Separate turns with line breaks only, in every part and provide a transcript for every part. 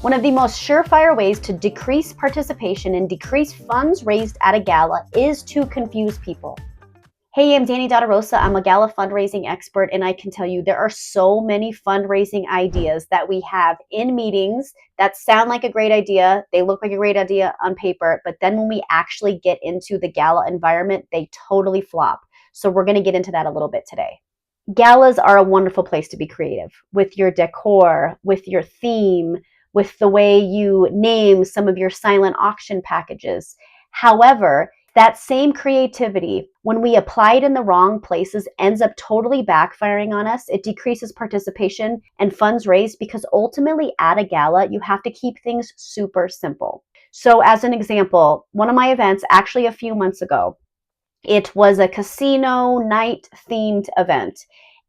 One of the most surefire ways to decrease participation and decrease funds raised at a gala is to confuse people. Hey, I'm Danny Rosa. I'm a gala fundraising expert, and I can tell you there are so many fundraising ideas that we have in meetings that sound like a great idea. They look like a great idea on paper, but then when we actually get into the gala environment, they totally flop. So we're going to get into that a little bit today. Galas are a wonderful place to be creative with your decor, with your theme, with the way you name some of your silent auction packages. However, that same creativity, when we apply it in the wrong places, ends up totally backfiring on us. It decreases participation and funds raised because ultimately at a gala, you have to keep things super simple. So as an example, one of my events actually a few months ago, it was a casino night themed event.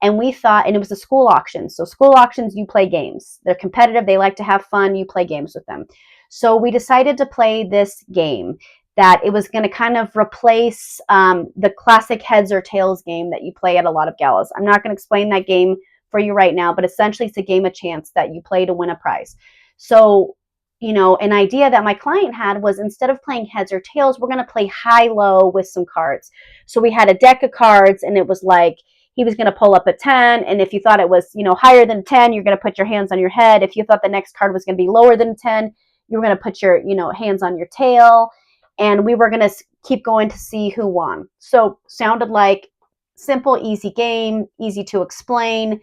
And we thought, and it was a school auction. So school auctions, you play games. They're competitive. They like to have fun. You play games with them. So we decided to play this game that it was going to kind of replace the classic heads or tails game that you play at a lot of galas. I'm not going to explain that game for you right now, but essentially it's a game of chance that you play to win a prize. So, an idea that my client had was instead of playing heads or tails, we're going to play high-low with some cards. So we had a deck of cards, and it was like, he was going to pull up a 10, and if you thought it was, higher than 10, you're going to put your hands on your head. If you thought the next card was going to be lower than 10, you were going to put your, hands on your tail, and we were going to keep going to see who won. So sounded like simple, easy game, easy to explain,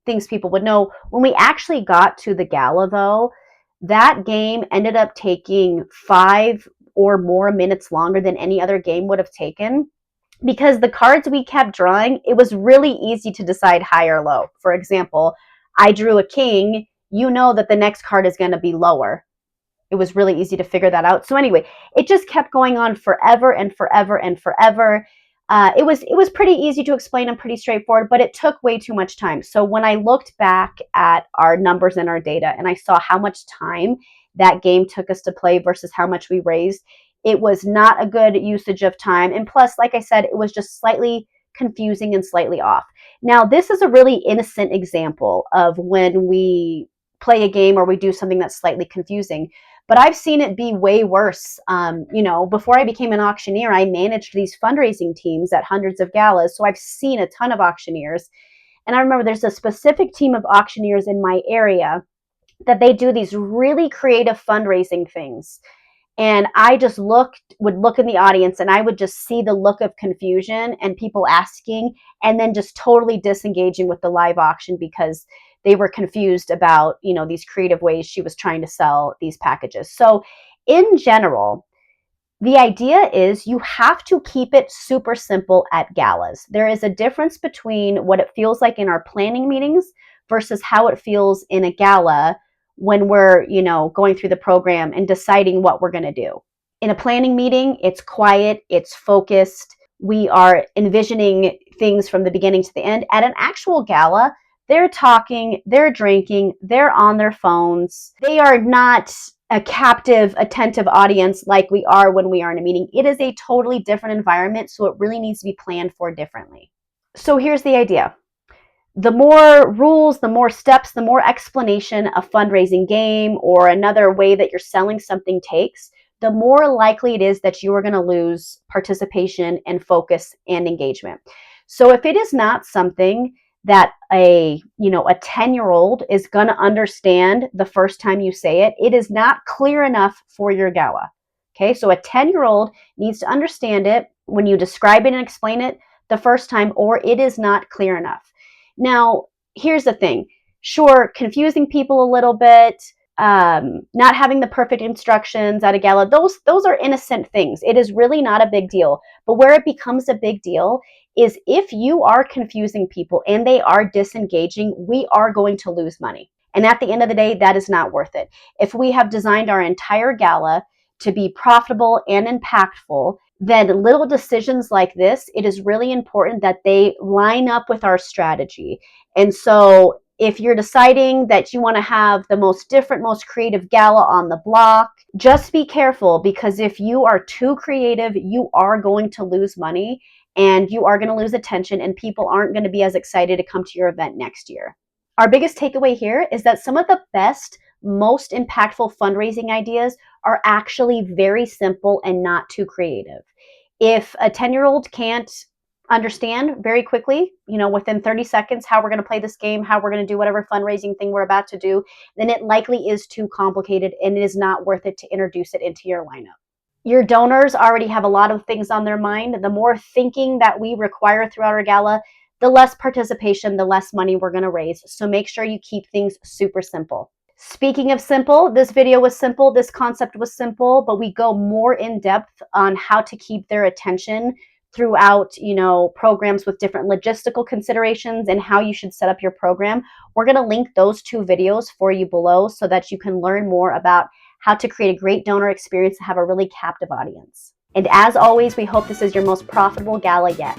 things people would know. When we actually got to the gala, though, that game ended up taking 5 or more minutes longer than any other game would have taken. Because the cards we kept drawing, it was really easy to decide high or low. For example, I drew a king. You know that the next card is going to be lower. It was really easy to figure that out. So anyway, it just kept going on forever and forever and forever. It was pretty easy to explain and pretty straightforward, but it took way too much time. So when I looked back at our numbers and our data and I saw how much time that game took us to play versus how much we raised, it was not a good usage of time. And plus, like I said, it was just slightly confusing and slightly off. Now, this is a really innocent example of when we play a game or we do something that's slightly confusing. But I've seen it be way worse. Before I became an auctioneer, I managed these fundraising teams at hundreds of galas. So I've seen a ton of auctioneers. And I remember there's a specific team of auctioneers in my area that they do these really creative fundraising things. And I just would look in the audience and I would just see the look of confusion and people asking and then just totally disengaging with the live auction because they were confused about, these creative ways she was trying to sell these packages. So in general, the idea is you have to keep it super simple at galas. There is a difference between what it feels like in our planning meetings versus how it feels in a gala when we're, going through the program and deciding what we're going to do. In a planning meeting, it's quiet, it's focused. We are envisioning things from the beginning to the end. At an actual gala, they're talking, they're drinking, they're on their phones. They are not a captive, attentive audience like we are when we are in a meeting. It is a totally different environment, so it really needs to be planned for differently. So here's the idea. The more rules, the more steps, the more explanation a fundraising game or another way that you're selling something takes, the more likely it is that you are going to lose participation and focus and engagement. So if it is not something that a 10-year-old is going to understand the first time you say it, it is not clear enough for your gala. Okay, so a 10-year-old needs to understand it when you describe it and explain it the first time, or it is not clear enough. Now, here's the thing. Sure, confusing people a little bit, not having the perfect instructions at a gala, those are innocent things. It is really not a big deal. But where it becomes a big deal is if you are confusing people and they are disengaging, we are going to lose money. And at the end of the day, that is not worth it. If we have designed our entire gala to be profitable and impactful, then little decisions like this, it is really important that they line up with our strategy. And so if you're deciding that you want to have the most different, most creative gala on the block, just be careful, because if you are too creative, you are going to lose money and you are going to lose attention, and people aren't going to be as excited to come to your event next year. Our biggest takeaway here is that some of the best most impactful fundraising ideas are actually very simple and not too creative. If a 10-year-old can't understand very quickly, within 30 seconds, how we're going to play this game, how we're going to do whatever fundraising thing we're about to do, then it likely is too complicated and it is not worth it to introduce it into your lineup. Your donors already have a lot of things on their mind. The more thinking that we require throughout our gala, the less participation, the less money we're going to raise. So make sure you keep things super simple. Speaking of simple, this video was simple, this concept was simple, but we go more in depth on how to keep their attention throughout, programs with different logistical considerations and how you should set up your program. We're going to link those 2 videos for you below so that you can learn more about how to create a great donor experience to have a really captive audience. And as always, we hope this is your most profitable gala yet.